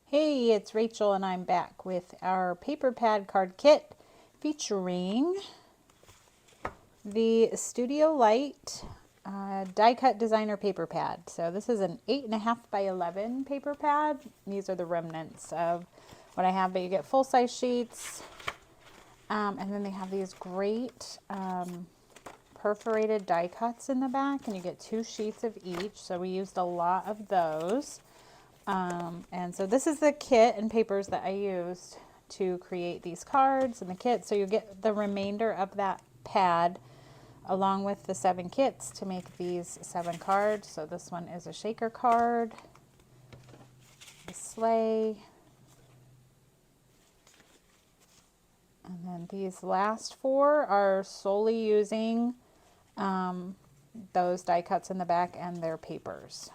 Hey, it's Rachel and I'm back with our paper pad card kit featuring the Studio Light die cut designer paper pad. So this is an 8.5 by 11 paper pad. These are the remnants of what I have, but you get full-size sheets. And then they have these great perforated die cuts in the back, and you get 2 sheets of each. So we used a lot of those. And so this is the kit and papers that I used to create these cards and the kit. So you get the remainder of that pad along with the 7 kits to make these 7 cards. So this one is a shaker card, a sleigh, and then these last 4 are solely using those die cuts in the back and their papers.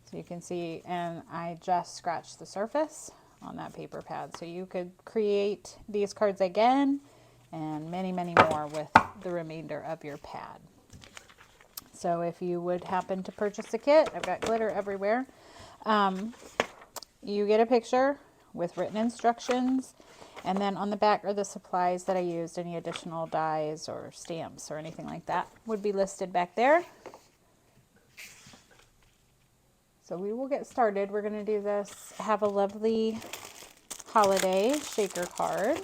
So you can see, and I just scratched the surface on that paper pad. So you could create these cards again and many, many more with the remainder of your pad. So if you would happen to purchase a kit, I've got glitter everywhere. You get a picture with written instructions, and then on the back are the supplies that I used. Any additional dies or stamps or anything like that would be listed back there. So we will get started. We're going to do this Have a Lovely Holiday shaker card.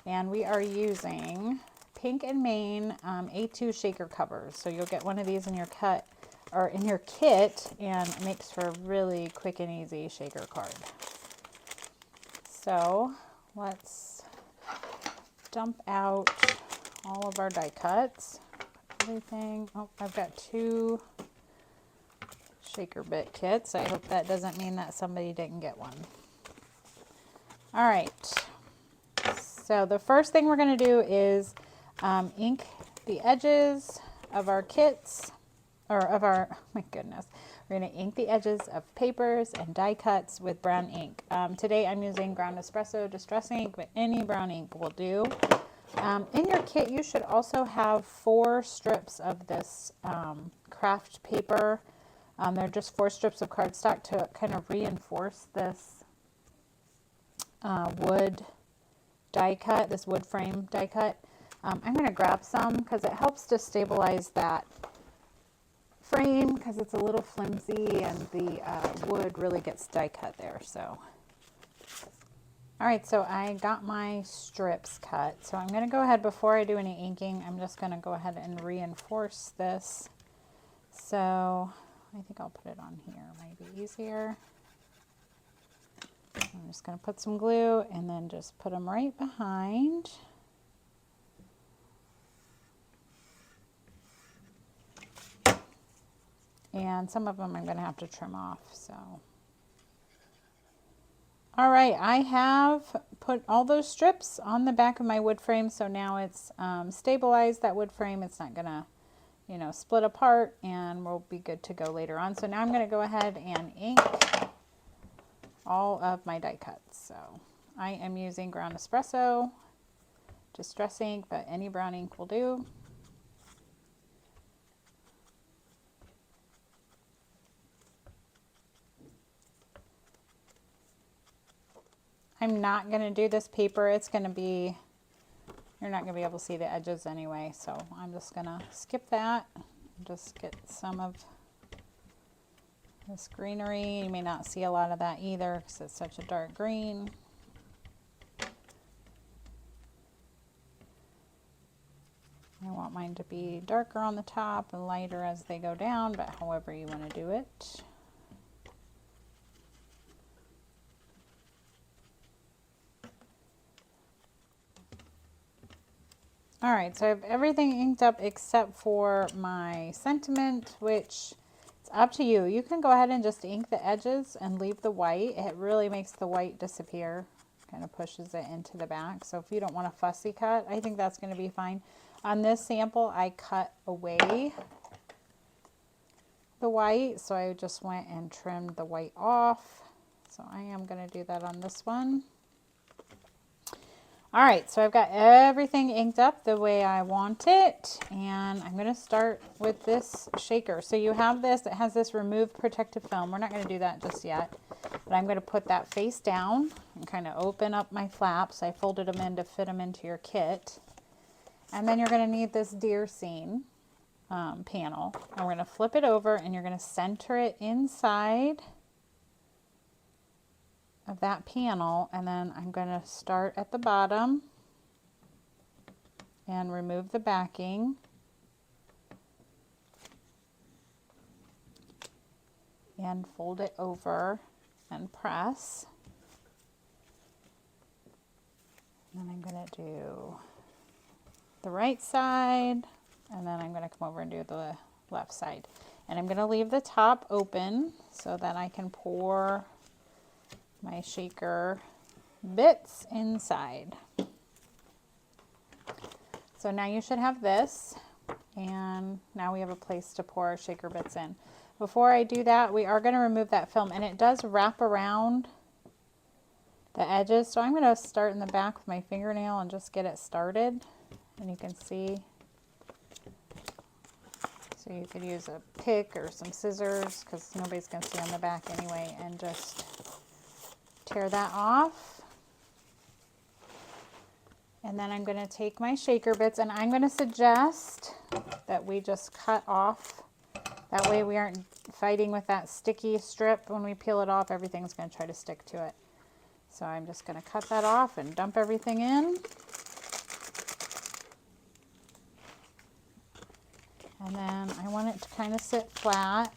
And we are using Pink and Main A2 shaker covers. So you'll get one of these in your cut or in your kit, and it makes for a really quick and easy shaker card. So let's dump out all of our die cuts. Everything. Oh, I've got 2 shaker bit kits. I hope that doesn't mean that somebody didn't get one. All right, so the first thing we're going to do is ink the edges of our kits, or of our, oh my goodness, we're going to ink the edges of papers and die cuts with brown ink. Today I'm using ground espresso distress ink, but any brown ink will do. In your kit you should also have 4 strips of this craft paper. They're just 4 strips of cardstock to kind of reinforce this wood die cut, this wood frame die cut. I'm going to grab some because it helps to stabilize that frame because it's a little flimsy and the wood really gets die cut there. So, all right, so I got my strips cut. So I'm going to go ahead, before I do any inking, I'm just going to go ahead and reinforce this. So I think I'll put it on here, might be easier. I'm just going to put some glue and then just put them right behind. And some of them I'm going to have to trim off. So, all right, I have put all those strips on the back of my wood frame. So now it's stabilized that wood frame. It's not going to, you know, split apart, and we'll be good to go later on. So now I'm going to go ahead and ink all of my die cuts. So I am using ground espresso distress ink, but any brown ink will do. I'm not going to do this paper. It's going to be, you're not going to be able to see the edges anyway, so I'm just going to skip that. Just get some of this greenery. You may not see a lot of that either because it's such a dark green. I want mine to be darker on the top and lighter as they go down, but however you want to do it. All right, so I have everything inked up except for my sentiment, which it's up to you. You can go ahead and just ink the edges and leave the white. It really makes the white disappear, kind of pushes it into the back. So if you don't want a fussy cut, I think that's going to be fine. On this sample, I cut away the white, so I just went and trimmed the white off. So I am going to do that on this one. All right, so I've got everything inked up the way I want it, and I'm gonna start with this shaker. So you have this, it has this remove protective film. We're not gonna do that just yet, but I'm gonna put that face down and kind of open up my flaps. I folded them in to fit them into your kit. And then you're gonna need this deer scene panel. And we're gonna flip it over and you're gonna center it inside of that panel, and then I'm going to start at the bottom and remove the backing and fold it over and press. And then I'm going to do the right side, and then I'm going to come over and do the left side. And I'm going to leave the top open so that I can pour my shaker bits inside. So now you should have this, and now we have a place to pour our shaker bits in. Before I do that, we are going to remove that film, and it does wrap around the edges. So I'm going to start in the back with my fingernail and just get it started. And you can see, so you could use a pick or some scissors because nobody's going to see on the back anyway, and just tear that off. And then I'm going to take my shaker bits, and I'm going to suggest that we just cut off. That way we aren't fighting with that sticky strip. When we peel it off, everything's going to try to stick to it. So I'm just going to cut that off and dump everything in. And then I want it to kind of sit flat.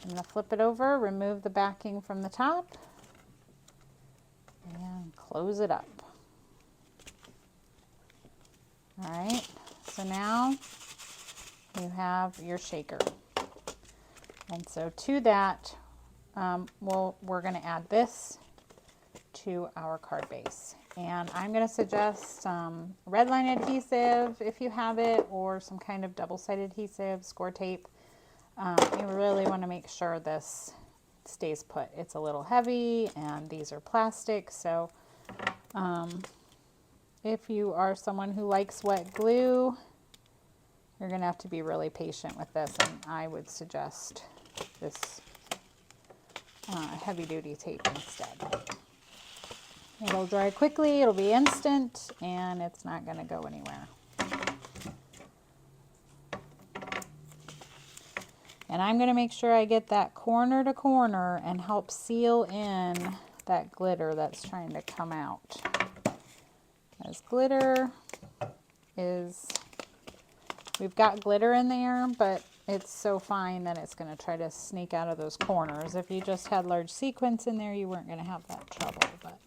I'm going to flip it over, remove the backing from the top, and close it up. All right, so now you have your shaker. And so to that, we're going to add this to our card base. And I'm going to suggest red line adhesive if you have it, or some kind of double-sided adhesive, score tape. You really want to make sure this stays put. It's a little heavy, and these are plastic, so if you are someone who likes wet glue, you're going to have to be really patient with this, and I would suggest this heavy-duty tape instead. It'll dry quickly, it'll be instant, and it's not going to go anywhere. And I'm going to make sure I get that corner to corner and help seal in that glitter that's trying to come out. As glitter is, we've got glitter in there, but it's so fine that it's going to try to sneak out of those corners. If you just had large sequins in there, you weren't going to have that trouble, but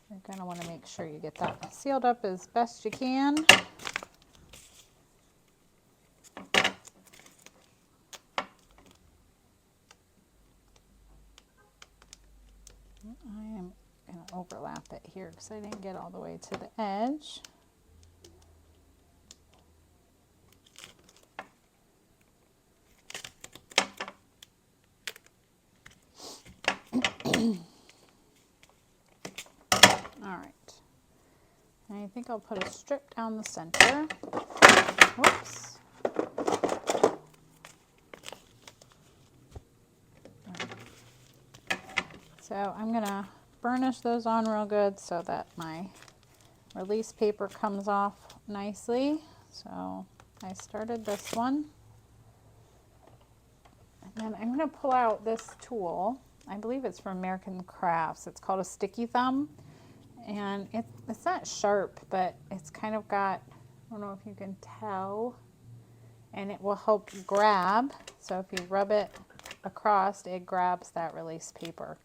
you're going to want to make sure you get that sealed up as best you can. I am going to overlap it here because I didn't get all the way to the edge. All right. And I think I'll put a strip down the center. Whoops. So I'm going to burnish those on real good so that my release paper comes off nicely. So I started this one. And then I'm going to pull out this tool. I believe it's from American Crafts. It's called a sticky thumb. And it's not sharp, but it's kind of got, I don't know if you can tell, and it will help grab. So if you rub it across, it grabs that release paper.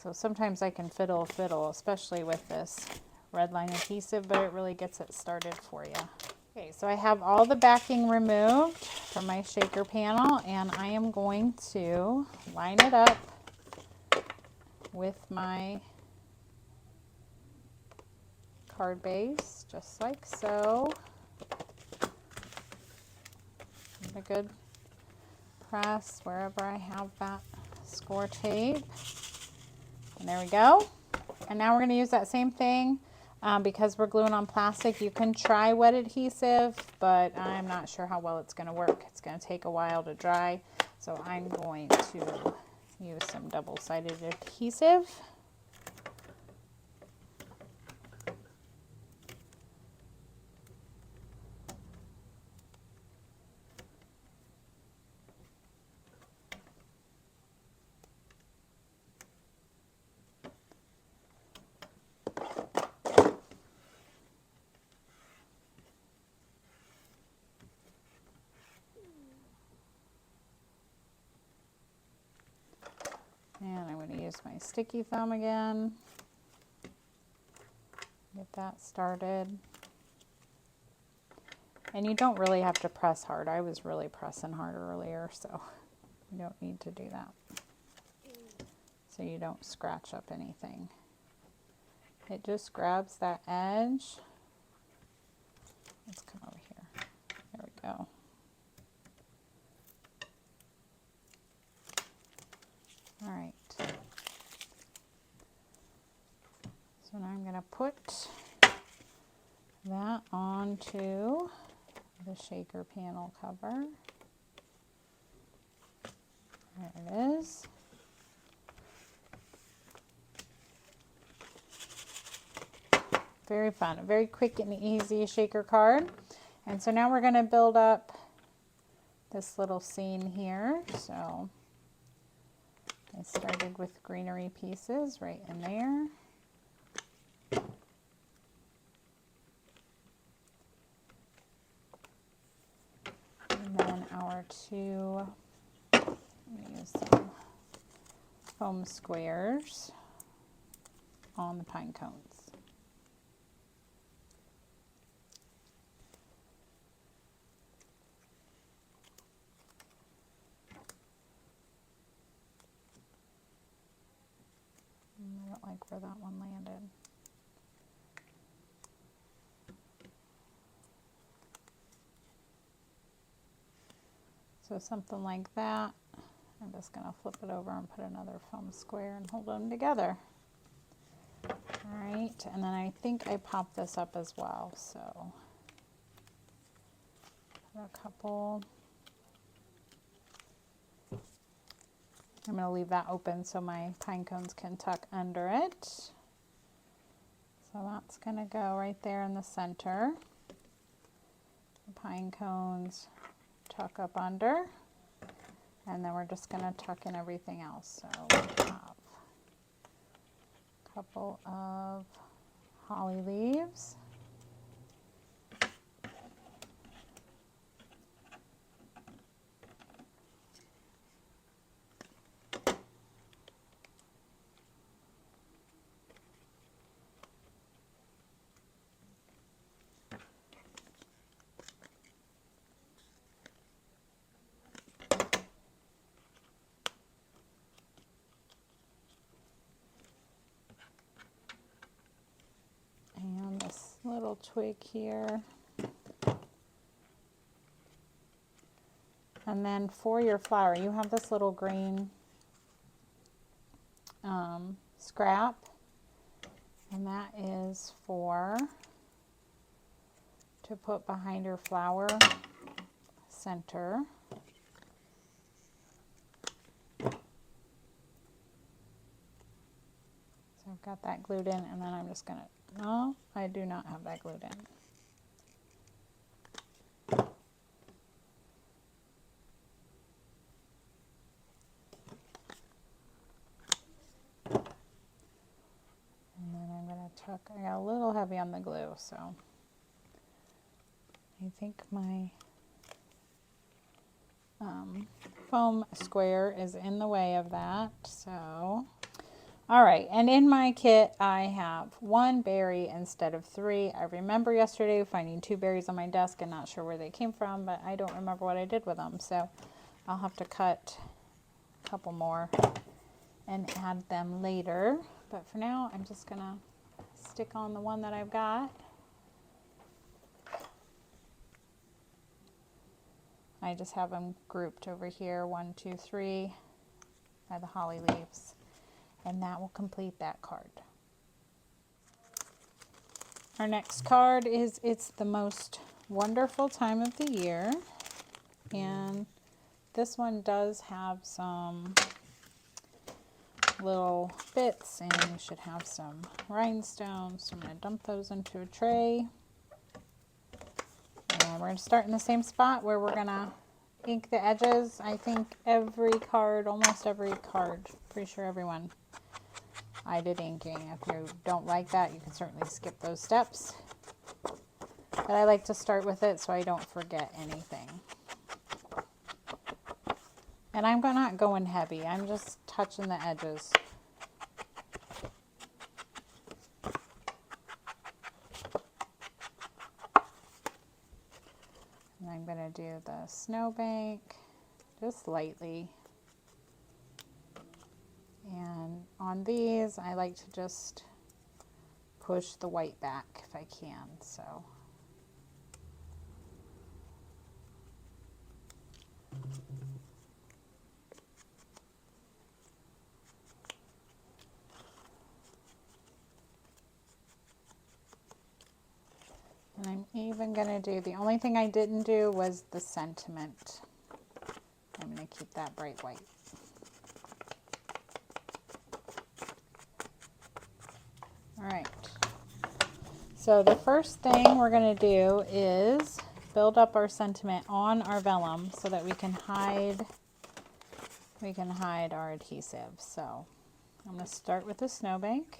So sometimes I can fiddle, especially with this red line adhesive, but it really gets it started for you. Okay, so I have all the backing removed from my shaker panel, and I am going to line it up with my card base, just like so. Give it a good press wherever I have that score tape. And there we go. And now we're going to use that same thing because we're gluing on plastic. You can try wet adhesive, but I'm not sure how well it's going to work. It's going to take a while to dry. So I'm going to use some double-sided adhesive. And I'm going to use my sticky thumb again. Get that started. And you don't really have to press hard. I was really pressing hard earlier, so you don't need to do that. So you don't scratch up anything. It just grabs that edge. Let's come over here. There we go. All right. So now I'm going to put that onto the shaker panel cover. There it is. Very fun, a very quick and easy shaker card. And so now we're going to build up this little scene here. So I started with greenery pieces right in there. And then our two, I'm going to use some foam squares on the pine cones. I don't like where that one landed. So something like that. I'm just going to flip it over and put another foam square and hold them together. All right, and then I think I popped this up as well, so put a couple. I'm going to leave that open so my pine cones can tuck under it. So that's going to go right there in the center. The pine cones tuck up under, and then we're just going to tuck in everything else. So we have a couple of holly leaves. And this little twig here. And then for your flower, you have this little green scrap, and that is to put behind your flower center. So I've got that glued in, and then I'm just going to, no, I do not have that glued in. And then I'm going to tuck, I got a little heavy on the glue, so I think my foam square is in the way of that. So, all right, and in my kit I have 1 berry instead of 3. I remember yesterday finding 2 berries on my desk and not sure where they came from, but I don't remember what I did with them. So I'll have to cut a couple more and add them later. But for now, I'm just gonna stick on the one that I've got. I just have them grouped over here, 1, 2, 3, by the holly leaves, and that will complete that card. Our next card is It's the Most Wonderful Time of the Year. And this one does have some little bits, and you should have some rhinestones. So I'm going to dump those into a tray. And we're going to start in the same spot where we're going to ink the edges. I think every card, almost every card, pretty sure everyone, I did inking. If you don't like that, you can certainly skip those steps. But I like to start with it so I don't forget anything. And I'm not going heavy. I'm just touching the edges. And I'm going to do the snowbank just lightly. And on these, I like to just push the white back if I can. So. And I'm even going to do, the only thing I didn't do was the sentiment. I'm going to keep that bright white. All right. So the first thing we're going to do is build up our sentiment on our vellum so that we can hide our adhesive. So I'm going to start with the snowbank.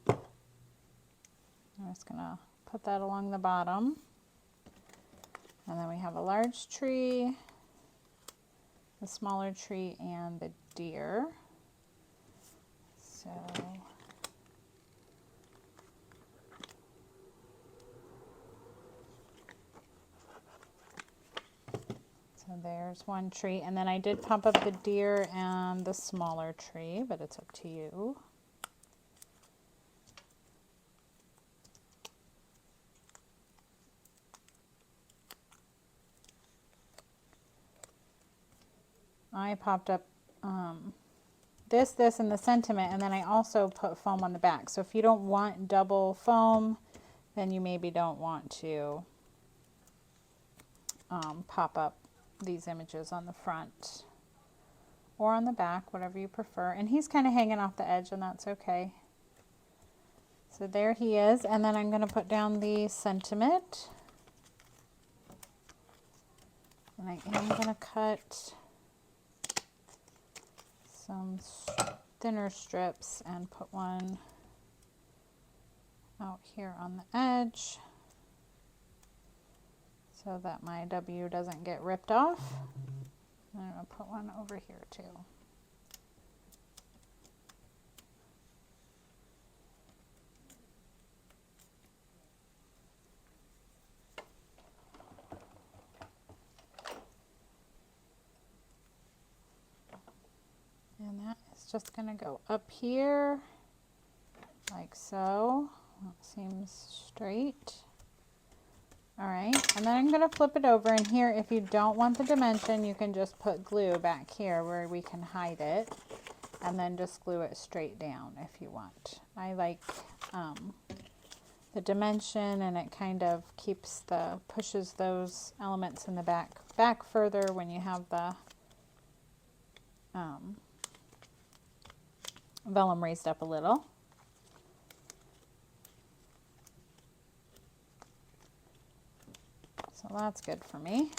I'm just going to put that along the bottom. And then we have a large tree, a smaller tree, and the deer. So there's one tree, and then I did pump up the deer and the smaller tree, but it's up to you. I popped up this, and the sentiment, and then I also put foam on the back. So if you don't want double foam, then you maybe don't want to pop up these images on the front or on the back, whatever you prefer. And he's kind of hanging off the edge, and that's okay. So there he is, and then I'm going to put down the sentiment. And I am going to cut some thinner strips and put one out here on the edge so that my W doesn't get ripped off. I'm going to put one over here too. And that is just going to go up here like so. That seems straight. All right, and then I'm going to flip it over, and here, if you don't want the dimension, you can just put glue back here where we can hide it, and then just glue it straight down if you want. I like the dimension, and it kind of pushes those elements in the back further when you have the vellum raised up a little. So that's good for me.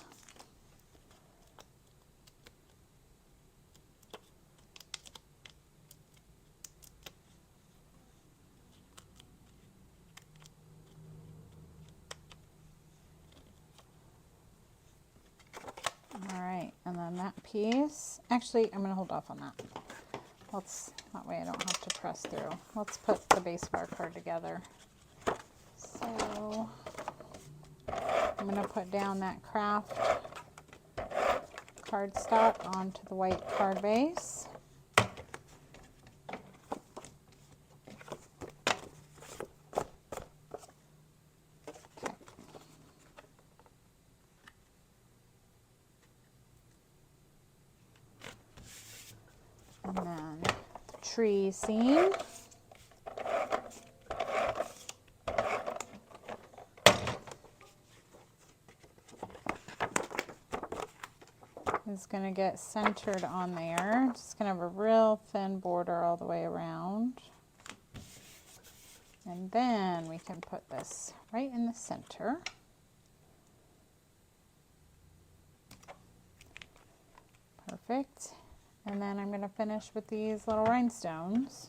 All right, and then that piece, actually I'm going to hold off on that. That way I don't have to press through. Let's put the base of our card together. So I'm going to put down that craft cardstock onto the white card base. Okay. And then the tree scene. is going to get centered on there. Just going to have a real thin border all the way around. And then we can put this right in the center. Perfect. And then I'm going to finish with these little rhinestones.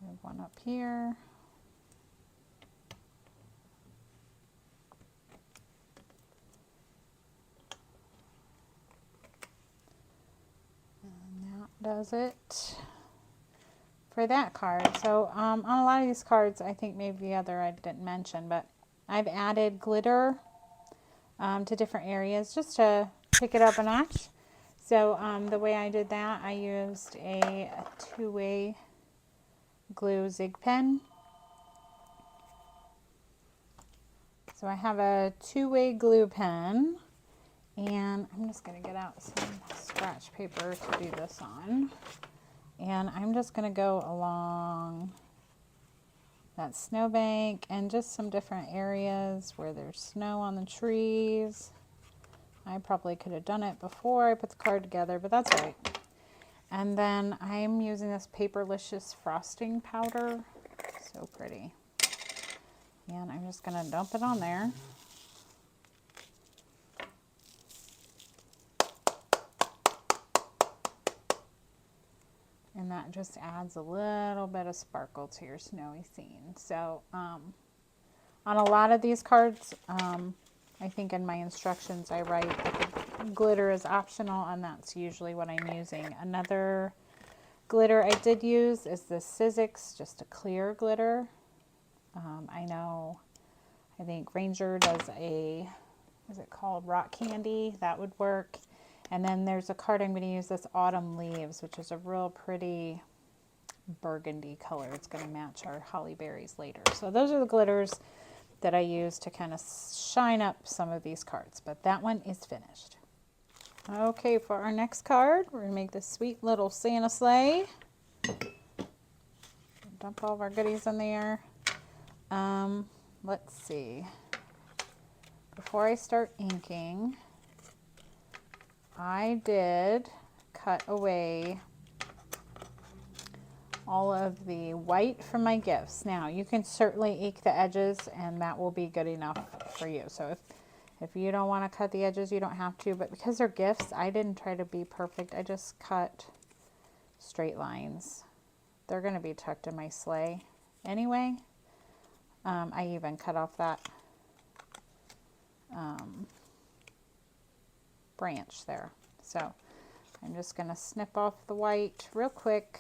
There's one up here. And that does it for that card. So on a lot of these cards, I think maybe the other I didn't mention, but I've added glitter to different areas just to pick it up a notch. So the way I did that, I used a two-way glue zig pen. So I have a two-way glue pen, and I'm just going to get out some scratch paper to do this on. And I'm just going to go along that snowbank and just some different areas where there's snow on the trees. I probably could have done it before I put the card together, but that's all right. And then I'm using this Paperlicious frosting powder. So pretty. And I'm just going to dump it on there. And that just adds a little bit of sparkle to your snowy scene. So on a lot of these cards, I think in my instructions I write that the glitter is optional, and that's usually what I'm using. Another glitter I did use is the Sizzix, just a clear glitter. I think Ranger does a, what is it called, rock candy, that would work. And then there's a card I'm going to use, this Autumn Leaves, which is a real pretty burgundy color. It's going to match our holly berries later. So those are the glitters that I use to kind of shine up some of these cards. But that one is finished. Okay, for our next card, we're going to make this sweet little Santa sleigh. Dump all of our goodies in there. Let's see. Before I start inking, I did cut away all of the white from my gifts. Now, you can certainly ink the edges, and that will be good enough for you. So if you don't want to cut the edges, you don't have to. But because they're gifts, I didn't try to be perfect. I just cut straight lines. They're going to be tucked in my sleigh anyway. I even cut off that branch there. So I'm just going to snip off the white real quick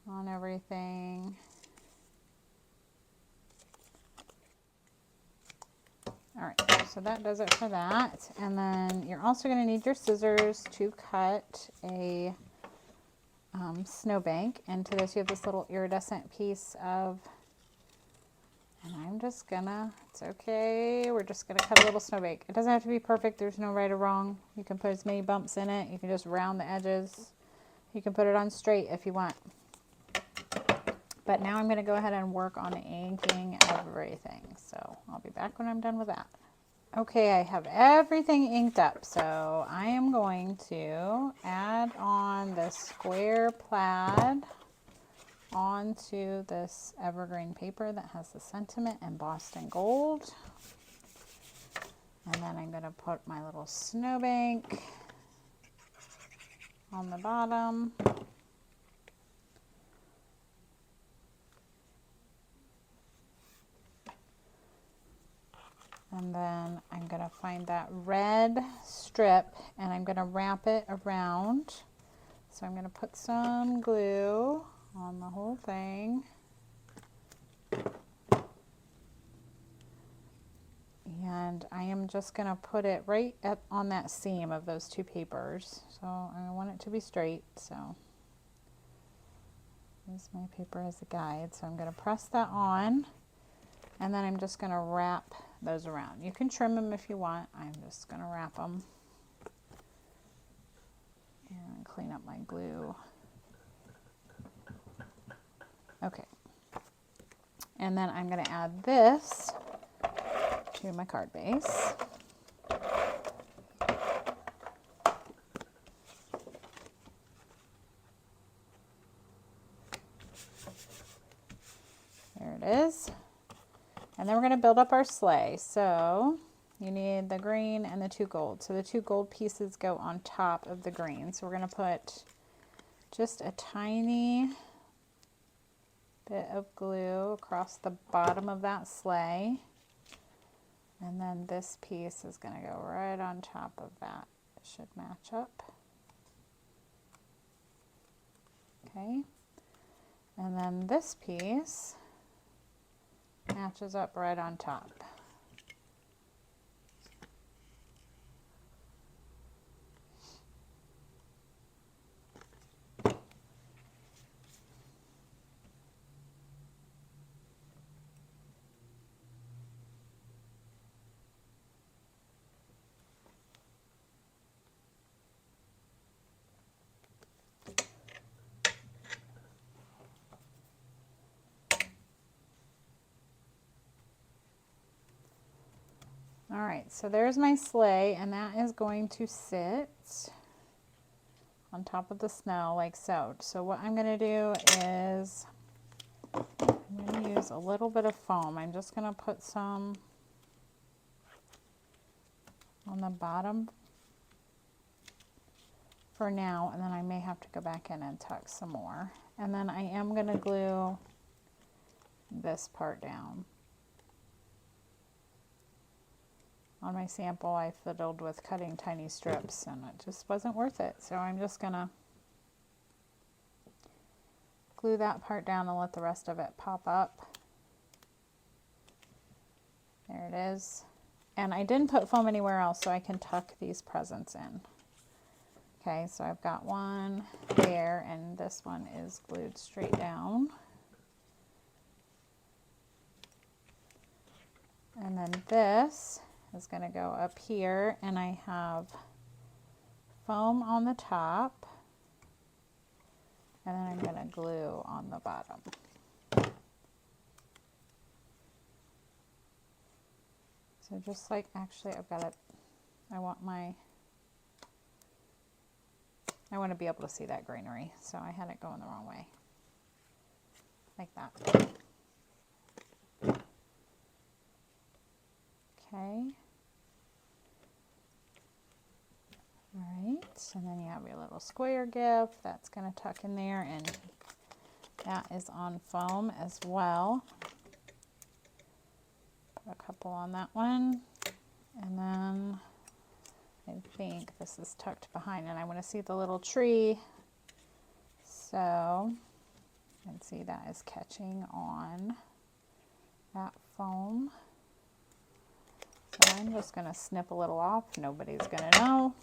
on everything. All right, so that does it for that. And then you're also going to need your scissors to cut a snowbank. And to this you have this little iridescent piece of, and I'm just gonna, it's okay, we're just gonna cut a little snowbank. It doesn't have to be perfect, there's no right or wrong. You can put as many bumps in it, you can just round the edges. You can put it on straight if you want. But now I'm gonna go ahead and work on inking everything. So I'll be back when I'm done with that. Okay, I have everything inked up. So I am going to add on the square plaid onto this evergreen paper that has the sentiment embossed in gold. And then I'm going to put my little snowbank on the bottom. And then I'm going to find that red strip and I'm going to wrap it around. So I'm going to put some glue on the whole thing. And I am just going to put it right up on that seam of those two papers. So I want it to be straight. So use my paper as a guide. So I'm going to press that on. And then I'm just going to wrap those around. You can trim them if you want. I'm just going to wrap them. And clean up my glue. Okay. And then I'm going to add this to my card base. There it is. And then we're going to build up our sleigh. So you need the green and the 2 gold. So the 2 gold pieces go on top of the green. So we're going to put just a tiny bit of glue across the bottom of that sleigh. And then this piece is going to go right on top of that. It should match up. Okay. And then this piece matches up right on top. All right, so there's my sleigh, and that is going to sit on top of the snow like so. So what I'm going to do is I'm going to use a little bit of foam. I'm just going to put some on the bottom for now, and then I may have to go back in and tuck some more. And then I am going to glue this part down. On my sample, I fiddled with cutting tiny strips, and it just wasn't worth it. So I'm just going to glue that part down and let the rest of it pop up. There it is. And I didn't put foam anywhere else, so I can tuck these presents in. Okay, so I've got one there, and this one is glued straight down. And then this is going to go up here, and I have foam on the top, and then I'm going to glue on the bottom. So just like, actually I've got it, I want to be able to see that greenery, so I had it going the wrong way, like that. Okay. All right, and then you have your little square gift that's going to tuck in there, and that is on foam as well. Put a couple on that one, and then I think this is tucked behind, and I want to see the little tree, so you can see that is catching on that foam. So I'm just going to snip a little off, nobody's going to know.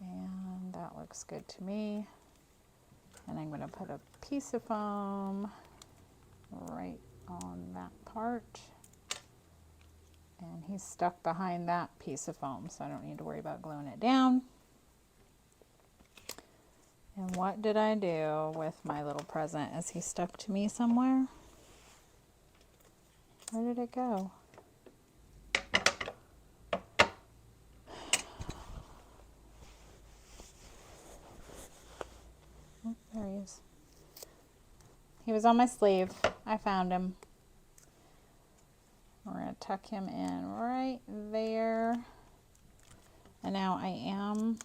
And that looks good to me. And I'm going to put a piece of foam right on that part. And he's stuck behind that piece of foam, so I don't need to worry about gluing it down. And what did I do with my little present? Is he stuck to me somewhere? Where did it go? Oh, there he is. He was on my sleeve. I found him. We're going to tuck him in right there. And now I am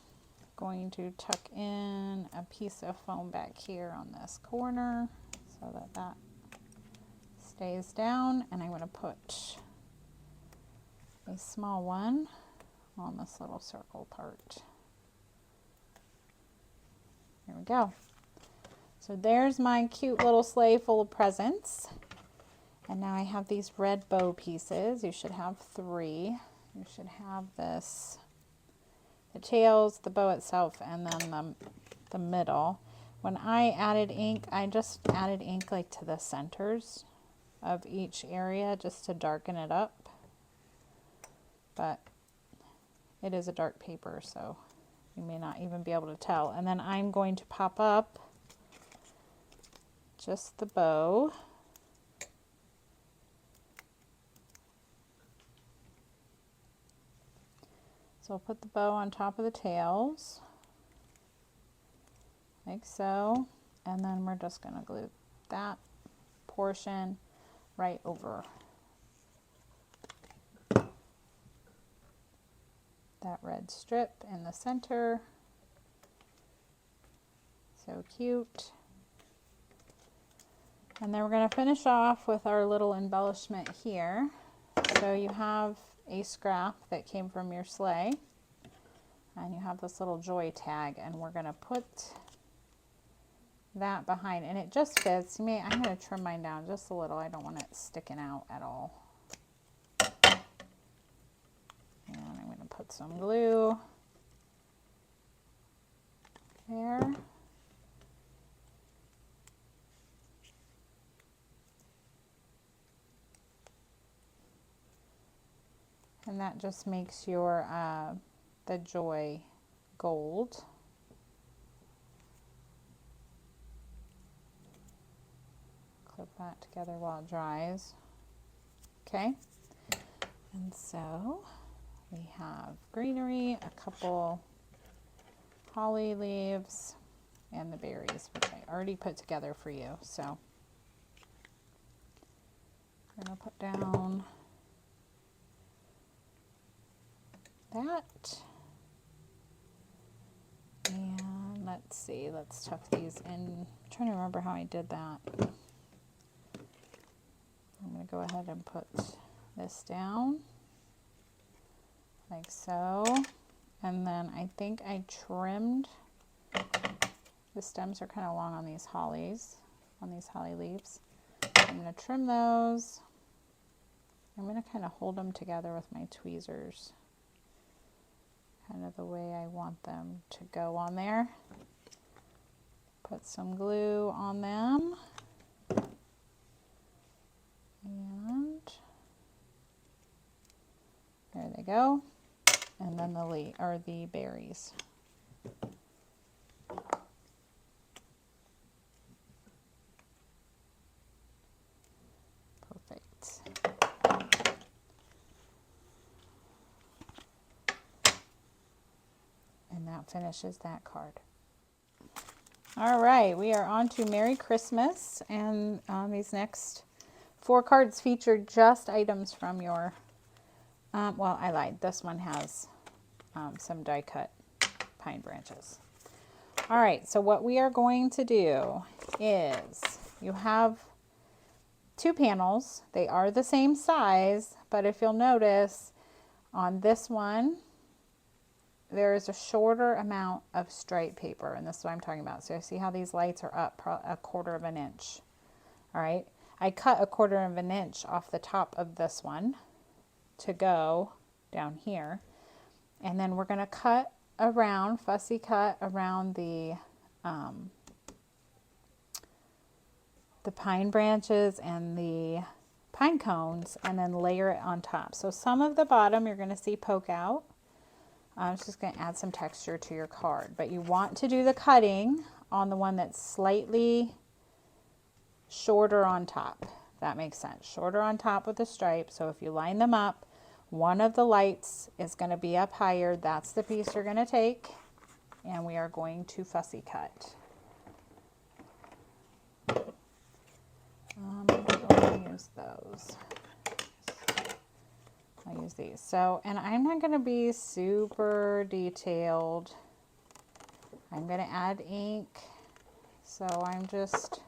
going to tuck in a piece of foam back here on this corner so that that stays down. And I'm going to put a small one on this little circle part. There we go. So there's my cute little sleigh full of presents. And now I have these red bow pieces. You should have 3. You should have this, the tails, the bow itself, and then the middle. When I added ink, I just added ink like to the centers of each area just to darken it up. But it is a dark paper, so you may not even be able to tell. And then I'm going to pop up just the bow So I'll put the bow on top of the tails, like so, and then we're just going to glue that portion right over that red strip in the center. So cute. And then we're going to finish off with our little embellishment here. So you have a scrap that came from your sleigh, and you have this little joy tag, and we're going to put that behind, and it just fits. I'm going to trim mine down just a little. I don't want it sticking out at all. And I'm going to put some glue there. And that just makes your the joy gold. Clip that together while it dries. Okay, and so we have greenery, a couple holly leaves, and the berries, which I already put together for you. So I'm going to put down that. And let's see, let's tuck these in. I'm trying to remember how I did that. I'm going to go ahead and put this down like so. And then I think I trimmed, the stems are kind of long on these hollies, on these holly leaves. I'm going to trim those. I'm going to kind of hold them together with my tweezers, kind of the way I want them to go on there. Put some glue on them. And there they go. And then the berries. Perfect. And that finishes that card. All right, we are on to Merry Christmas, and these next 4 cards feature just items from your, well, I lied. This one has some die cut pine branches. All right, so what we are going to do is, you have 2 panels. They are the same size, but if you'll notice on this one, there is a shorter amount of stripe paper, and this is what I'm talking about. So see how these lights are up a 1/4 of an inch. All right, I cut a 1/4 of an inch off the top of this one to go down here, and then we're going to cut around, fussy cut around the pine branches and the pine cones, and then layer it on top. So some of the bottom you're going to see poke out. It's just going to add some texture to your card, but you want to do the cutting on the one that's slightly shorter on top. If that makes sense. Shorter on top with the stripe. So if you line them up, one of the lights is going to be up higher. That's the piece you're going to take, and we are going to fussy cut. I'm going to use those. I'll use these. So, and I'm not going to be super detailed. I'm going to add ink. So I'm just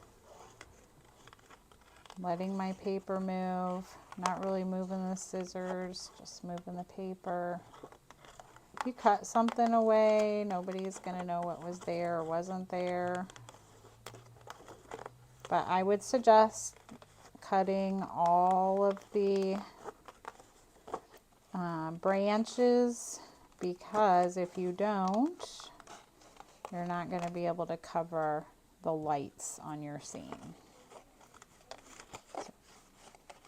letting my paper move, not really moving the scissors, just moving the paper. If you cut something away, nobody's going to know what was there or wasn't there. But I would suggest cutting all of the branches, because if you don't, you're not going to be able to cover the lights on your scene.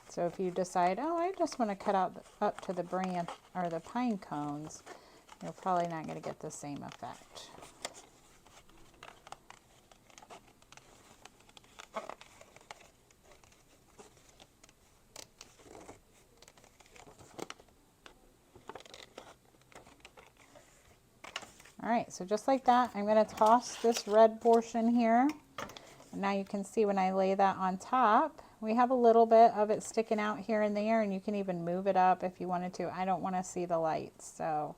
So if you decide, oh, I just want to cut out up to the branch or the pine cones, you're probably not going to get the same effect. All right, so just like that, I'm going to toss this red portion here. And now you can see when I lay that on top, we have a little bit of it sticking out here and there, and you can even move it up if you wanted to. I don't want to see the lights, so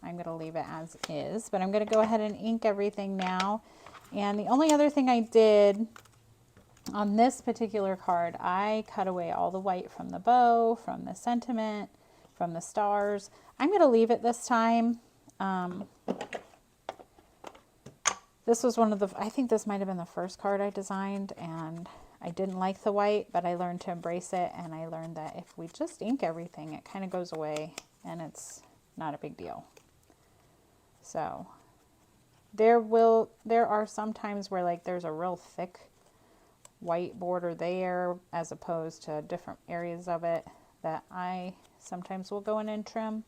I'm going to leave it as is. But I'm going to go ahead and ink everything now. And the only other thing I did on this particular card, I cut away all the white from the bow, from the sentiment, from the stars. I'm going to leave it this time. This was one of the, I think this might have been the first card I designed, and I didn't like the white, but I learned to embrace it, and I learned that if we just ink everything, it kind of goes away, and it's not a big deal. So there are some times where like there's a real thick white border there as opposed to different areas of it that I sometimes will go in and trim,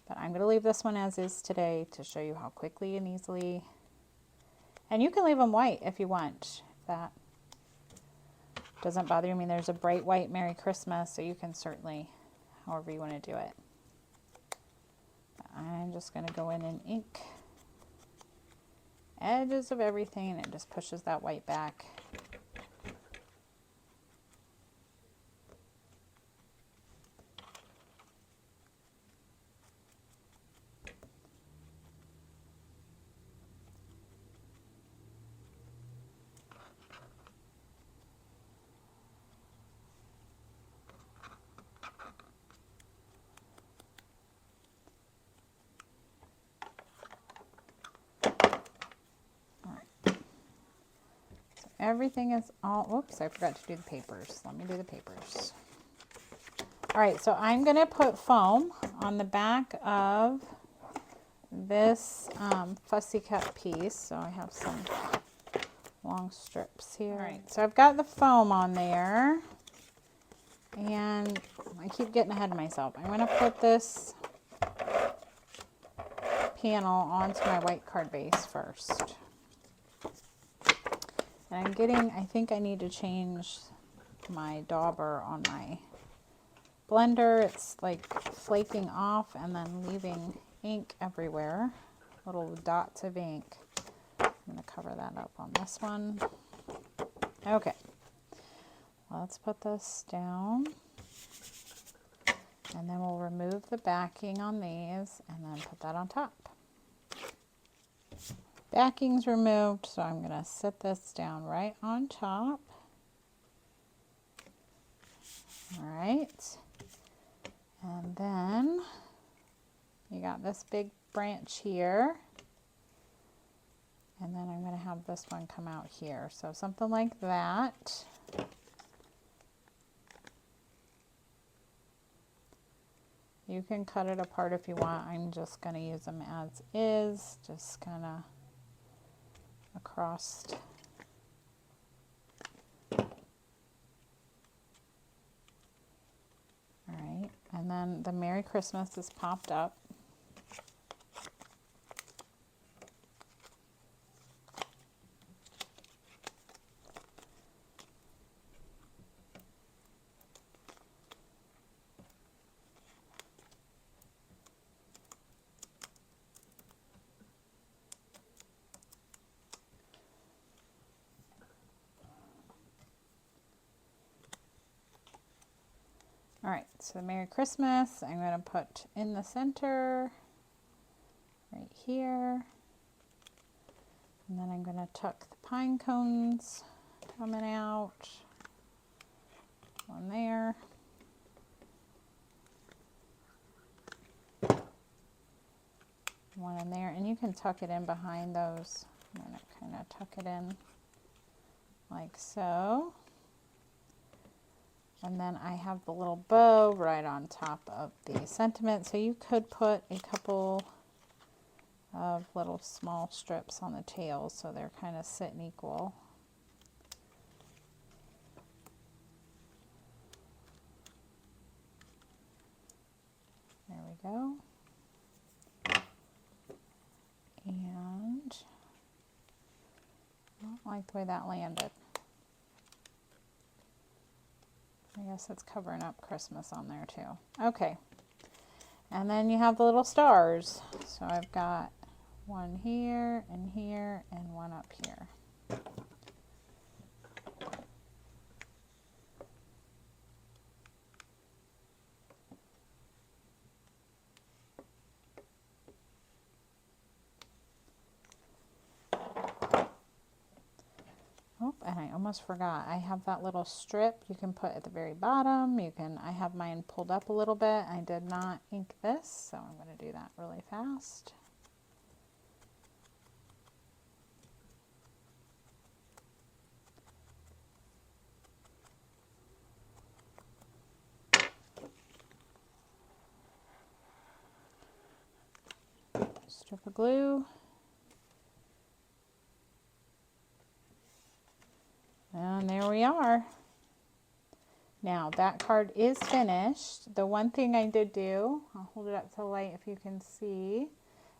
but I'm going to leave this one as is today to show you how quickly and easily. And you can leave them white if you want. That doesn't bother you. I mean, there's a bright white Merry Christmas, so you can certainly, however you want to do it. But I'm just going to go in and ink edges of everything, and it just pushes that white back. Everything is all, whoops, I forgot to do the papers. Let me do the papers. All right, so I'm going to put foam on the back of this fussy cut piece. So I have some long strips here. All right, so I've got the foam on there, and I keep getting ahead of myself. I'm going to put this panel onto my white card base first. And I'm getting, I think I need to change my dauber on my blender. It's like flaking off and then leaving ink everywhere, little dots of ink. I'm going to cover that up on this one. Okay, let's put this down. And then we'll remove the backing on these and then put that on top. Backing's removed, so I'm going to set this down right on top. All right. And then you got this big branch here. And then I'm going to have this one come out here. So something like that. You can cut it apart if you want. I'm just going to use them as is, just kind of across. All right, and then the Merry Christmas is popped up. All right, so the Merry Christmas, I'm going to put in the center, right here. And then I'm going to tuck the pine cones coming out. One there. One in there, and you can tuck it in behind those. I'm going to kind of tuck it in like so. And then I have the little bow right on top of the sentiment. So you could put a couple of little small strips on the tail so they're kind of sitting equal. There we go. And I don't like the way that landed. I guess it's covering up Christmas on there too. Okay. And then you have the little stars. So I've got One here, and one up here. Oh, and I almost forgot. I have that little strip you can put at the very bottom. I have mine pulled up a little bit. I did not ink this, so I'm going to do that really fast. Strip of glue. And there we are. Now that card is finished. The one thing I did do, I'll hold it up to the light if you can see,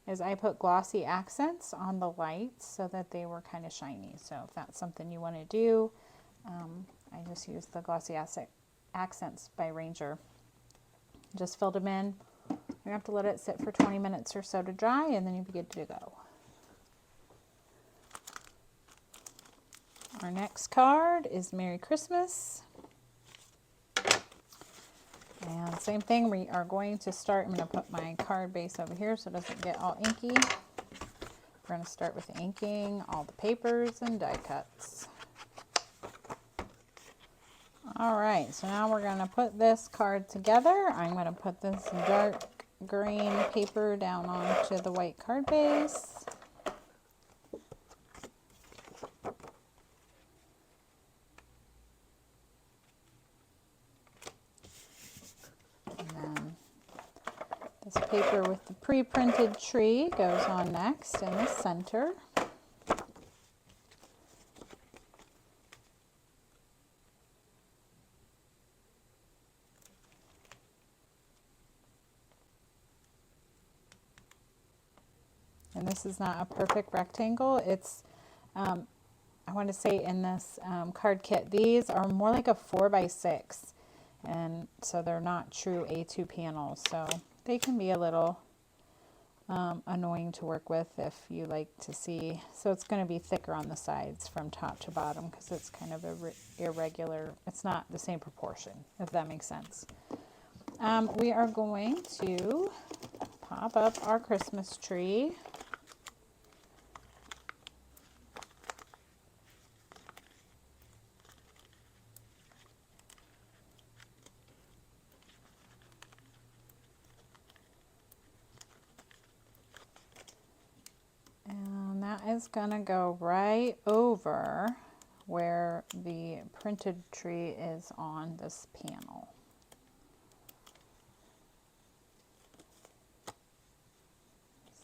is I put glossy accents on the lights so that they were kind of shiny. So if that's something you want to do, I just used the glossy accents by Ranger. Just filled them in. You have to let it sit for 20 minutes or so to dry, and then you'll be good to go. Our next card is Merry Christmas. And same thing, we are going to start, I'm going to put my card base over here so it doesn't get all inky. We're going to start with inking all the papers and die cuts. All right, so now we're going to put this card together. I'm going to put this dark green paper down onto the white card base. And then this paper with the pre-printed tree goes on next in the center. And this is not a perfect rectangle. It's, I want to say in this card kit, these are more like a 4x6. And so they're not true A2 panels. So they can be a little annoying to work with if you like to see. So it's going to be thicker on the sides from top to bottom because it's kind of irregular. It's not the same proportion, if that makes sense. We are going to pop up our Christmas tree. Is going to go right over where the printed tree is on this panel.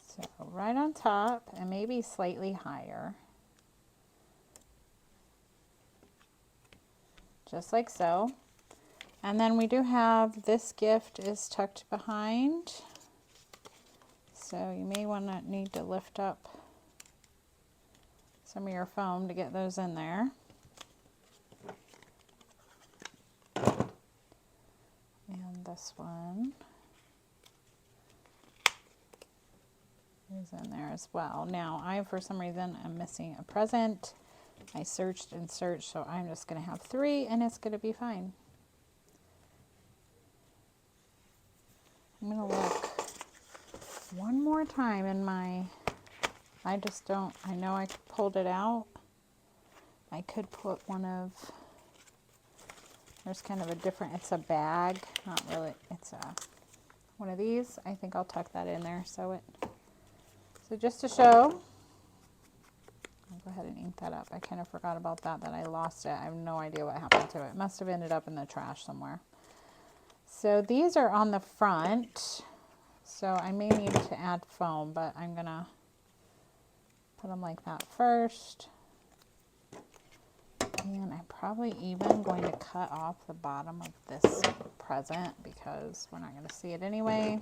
So right on top and maybe slightly higher. Just like so. And then we do have this gift is tucked behind. So you may need to lift up some of your foam to get those in there. And this one is in there as well. Now, for some reason, am missing a present. I searched and searched, so I'm just going to have 3, and it's going to be fine. I'm going to look one more time in my... I know I pulled it out. I could put one of, there's kind of a different, it's a bag, not really, it's one of these. I think I'll tuck that in there. So just to show, I'll go ahead and ink that up. I kind of forgot about that I lost it. I have no idea what happened to it. It must have ended up in the trash somewhere. So these are on the front. So I may need to add foam, but I'm going to put them like that first. And I'm probably even going to cut off the bottom of this present because we're not going to see it anyway.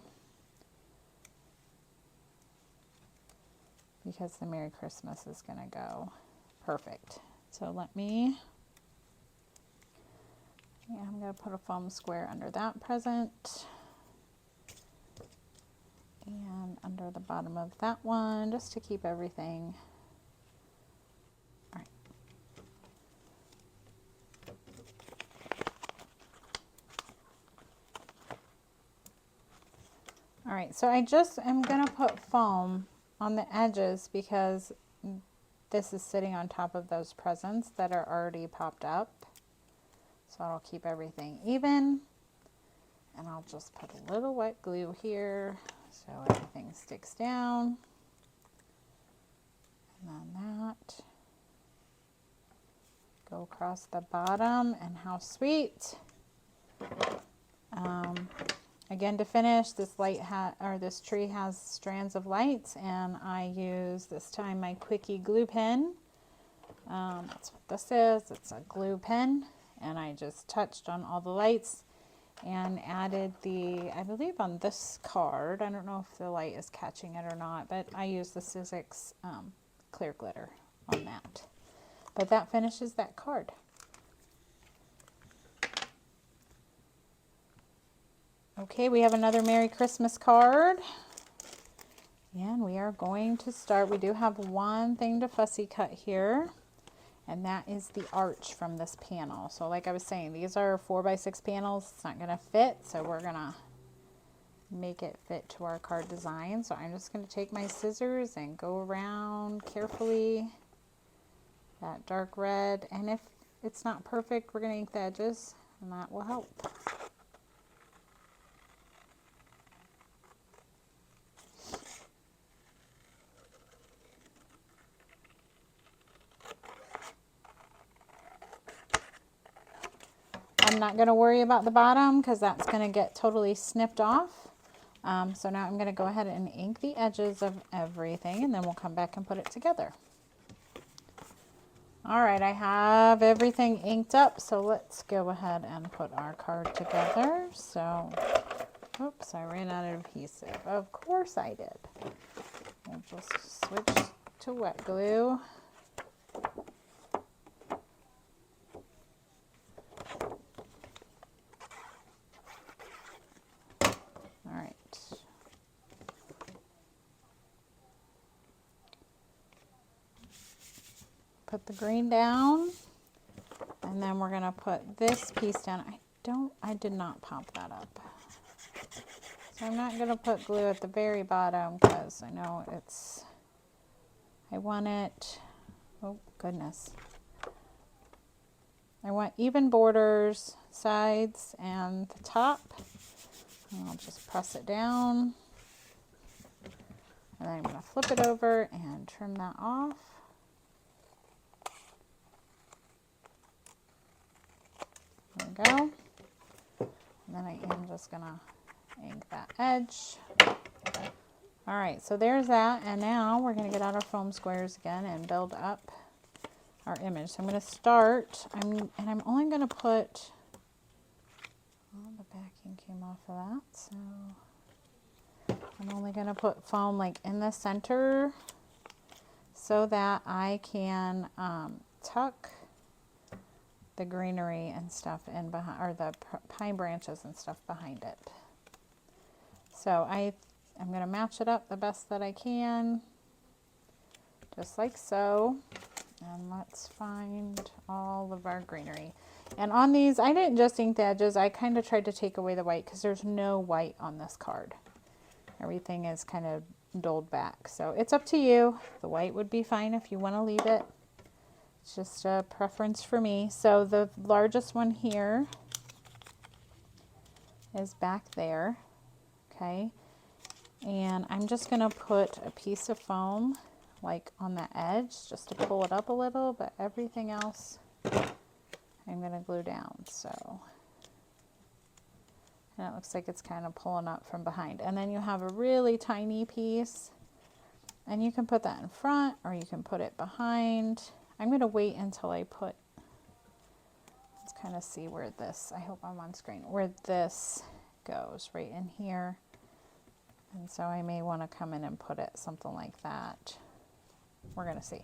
Because the Merry Christmas is going to go perfect. So I'm going to put a foam square under that present. And under the bottom of that one just to keep everything. All right. All right, so I just am gonna put foam on the edges because this is sitting on top of those presents that are already popped up. So it'll keep everything even. And I'll just put a little wet glue here so everything sticks down. And then that. Go across the bottom, and how sweet. Again, to finish, this this tree has strands of lights, and I use this time my Quickie glue pen. That's what this is. It's a glue pen, and I just touched on all the lights and added I believe on this card, I don't know if the light is catching it or not, but I use the Sizzix clear glitter on that. But that finishes that card. Okay, we have another Merry Christmas card. And we are going to start. We do have one thing to fussy cut here, and that is the arch from this panel. So like I was saying, these are 4x6 panels. It's not going to fit, so we're going to make it fit to our card design. So I'm just going to take my scissors and go around carefully that dark red. And if it's not perfect, we're going to ink the edges, and that will help. I'm not going to worry about the bottom because that's going to get totally snipped off. So now I'm going to go ahead and ink the edges of everything, and then we'll come back and put it together. All right, I have everything inked up, so let's go ahead and put our card together. So, oops, I ran out of adhesive. Of course I did. We'll just switch to wet glue. All right. Put the green down, and then we're gonna put this piece down. I did not pop that up. So I'm not gonna put glue at the very bottom because I know I want it, oh goodness. I want even borders, sides and the top. And I'll just press it down. And then I'm gonna flip it over and trim that off. There we go. And then I am just gonna ink that edge. All right, so there's that. And now we're gonna get out our foam squares again and build up our image. So I'm gonna start, and I'm only gonna put, well, the backing came off of that, so I'm only gonna put foam like in the center so that I can tuck the greenery and stuff in behind, or the pine branches and stuff behind it. So I'm going to match it up the best that I can, just like so. And let's find all of our greenery. And on these, I didn't just ink the edges, I kind of tried to take away the white because there's no white on this card. Everything is kind of dulled back. So it's up to you. The white would be fine if you want to leave it. It's just a preference for me. So the largest one here is back there, okay? And I'm just gonna put a piece of foam like on the edge just to pull it up a little, but everything else I'm gonna glue down, so. And it looks like it's kind of pulling up from behind. And then you have a really tiny piece, and you can put that in front or you can put it behind. I'm going to wait until I put, let's kind of see where this, I hope I'm on screen, where this goes, right in here. And so I may want to come in and put it something like that. We're going to see.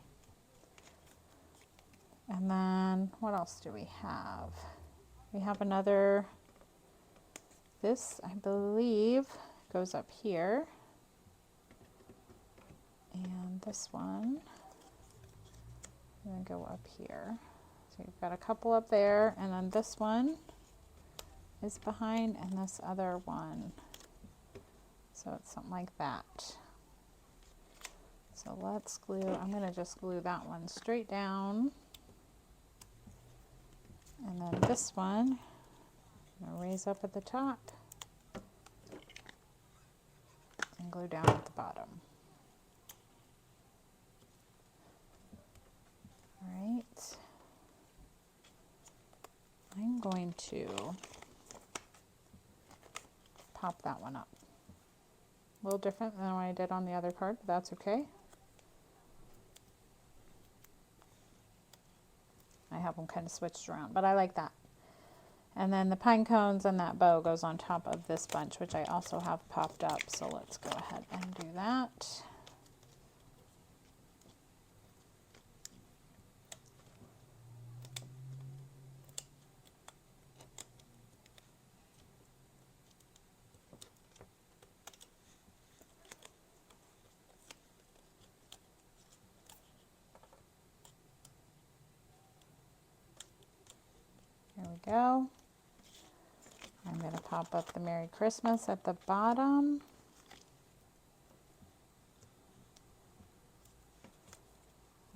And then what else do we have? We have another, this I believe goes up here. then this one, I'm going to go up here. So you've got a couple up there, and then this one is behind, and this other one. So it's something like that. So let's glue, I'm going to just glue that one straight down. And then this one, I'm going to raise up at the top and glue down at the bottom. All right. I'm going to pop that one up. A little different than what I did on the other card, but that's okay. I have them kind of switched around, but I like that. And then the pine cones and that bow goes on top of this bunch, which I also have popped up. So let's go ahead and do that. There we go. I'm going to pop up the Merry Christmas at the bottom.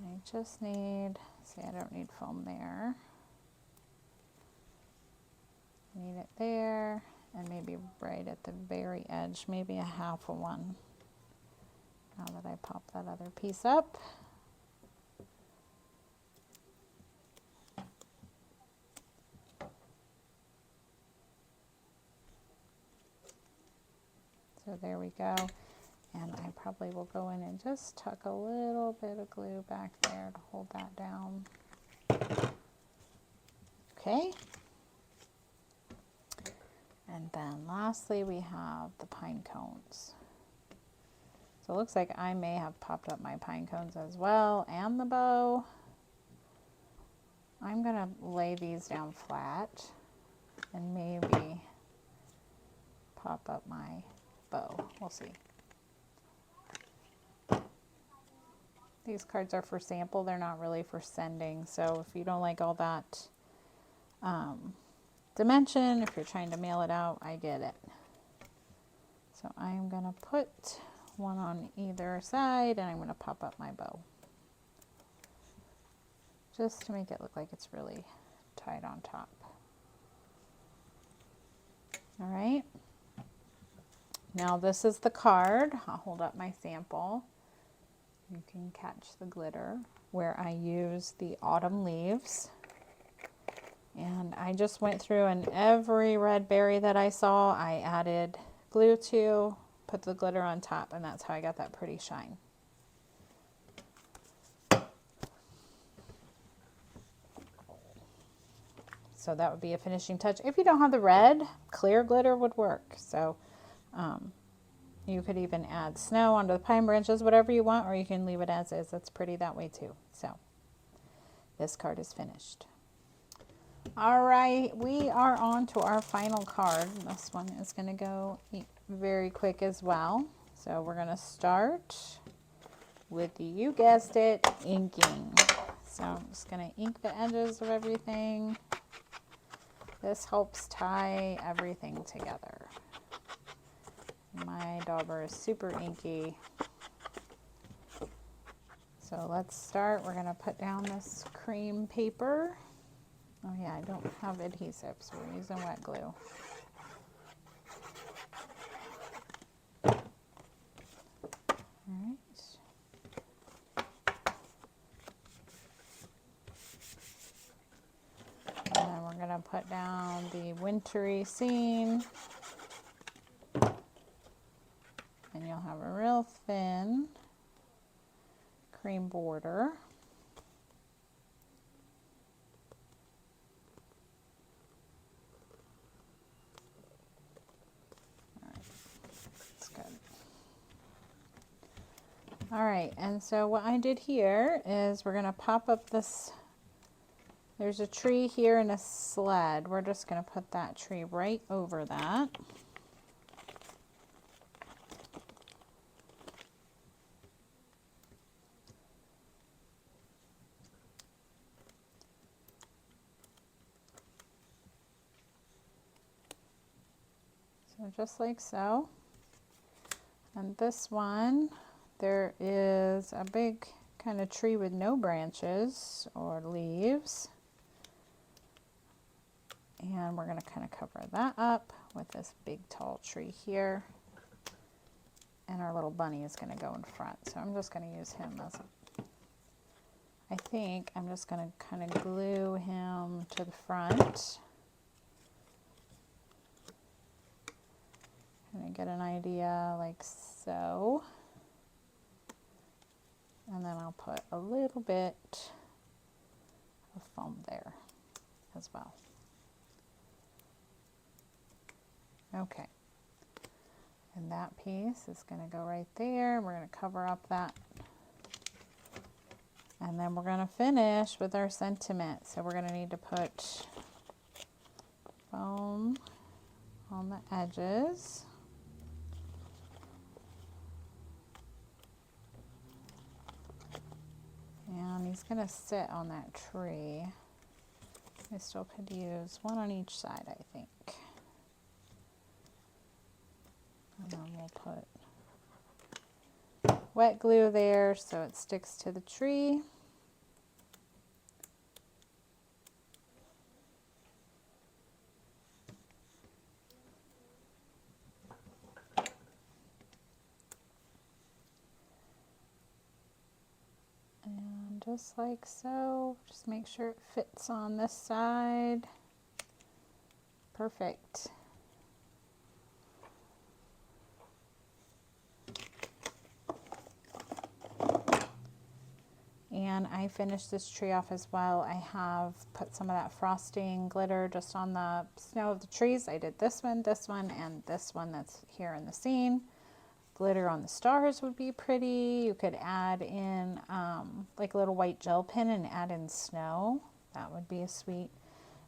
I just need, see, I don't need foam there. I need it there, and maybe right at the very edge, maybe a half of one. Now that I pop that other piece up. So there we go. And I probably will go in and just tuck a little bit of glue back there to hold that down. Okay. And then lastly, we have the pine cones. So it looks like I may have popped up my pine cones as well, and the bow. I'm going to lay these down flat and maybe pop up my bow. We'll see. These cards are for sample. They're not really for sending. So if you don't like all that dimension, if you're trying to mail it out, I get it. So I'm going to put one on either side, and I'm going to pop up my bow, just to make it look like it's really tied on top. All right. Now this is the card. I'll hold up my sample. You can catch the glitter where I use the autumn leaves. And I just went through, and every red berry that I saw, I added glue to, put the glitter on top, and that's how I got that pretty shine. So that would be a finishing touch. If you don't have the red, clear glitter would work. So you could even add snow onto the pine branches, whatever you want, or you can leave it as is. That's pretty that way too. So this card is finished. All right, we are on to our final card. This one is going to go very quick as well. So we're going to start with, you guessed it, inking. So I'm just going to ink the edges of everything. This helps tie everything together. My dauber is super inky. So let's start. We're going to put down this cream paper. Oh yeah, I don't have adhesive, so we're using wet glue. Alright. And then we're going to put down the wintry scene. And you'll have a real thin cream border. All right, and so what I did here is we're going to pop up this, there's a tree here and a sled. We're just going to put that tree right over that. So just like so. And this one, there is a big kind of tree with no branches or leaves. And we're going to kind of cover that up with this big tall tree here. And our little bunny is going to go in front. So I'm just going to use him as a, I think I'm just going to kind of glue him to the front. Kind of get an idea like so. And then I'll put a little bit of foam there as well. Okay. And that piece is going to go right there. We're going to cover up that. And then we're going to finish with our sentiment. So we're going to need to put foam on the edges. And he's going to sit on that tree. I still could use one on each side, I think. And then we'll put wet glue there so it sticks to the tree. And just like so, just make sure it fits on this side. Perfect. And I finished this tree off as well. I have put some of that frosting glitter just on the snow of the trees. I did this one, and this one that's here in the scene. Glitter on the stars would be pretty. You could add in like a little white gel pen and add in snow. That would be a sweet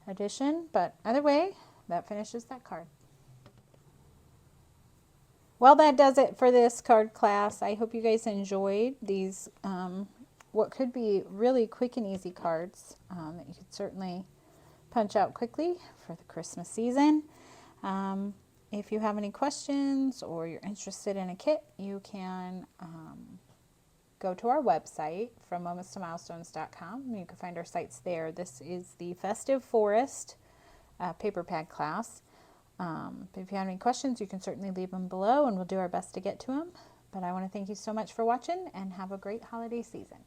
addition. But either way, that finishes that card. Well, that does it for this card class. I hope you guys enjoyed these what could be really quick and easy cards that you could certainly punch out quickly for the Christmas season. If you have any questions or you're interested in a kit, you can go to our website from momentomilestones.com. You can find our sites there. This is the Festive Forest paper pad class. But if you have any questions, you can certainly leave them below and we'll do our best to get to them. But I want to thank you so much for watching and have a great holiday season.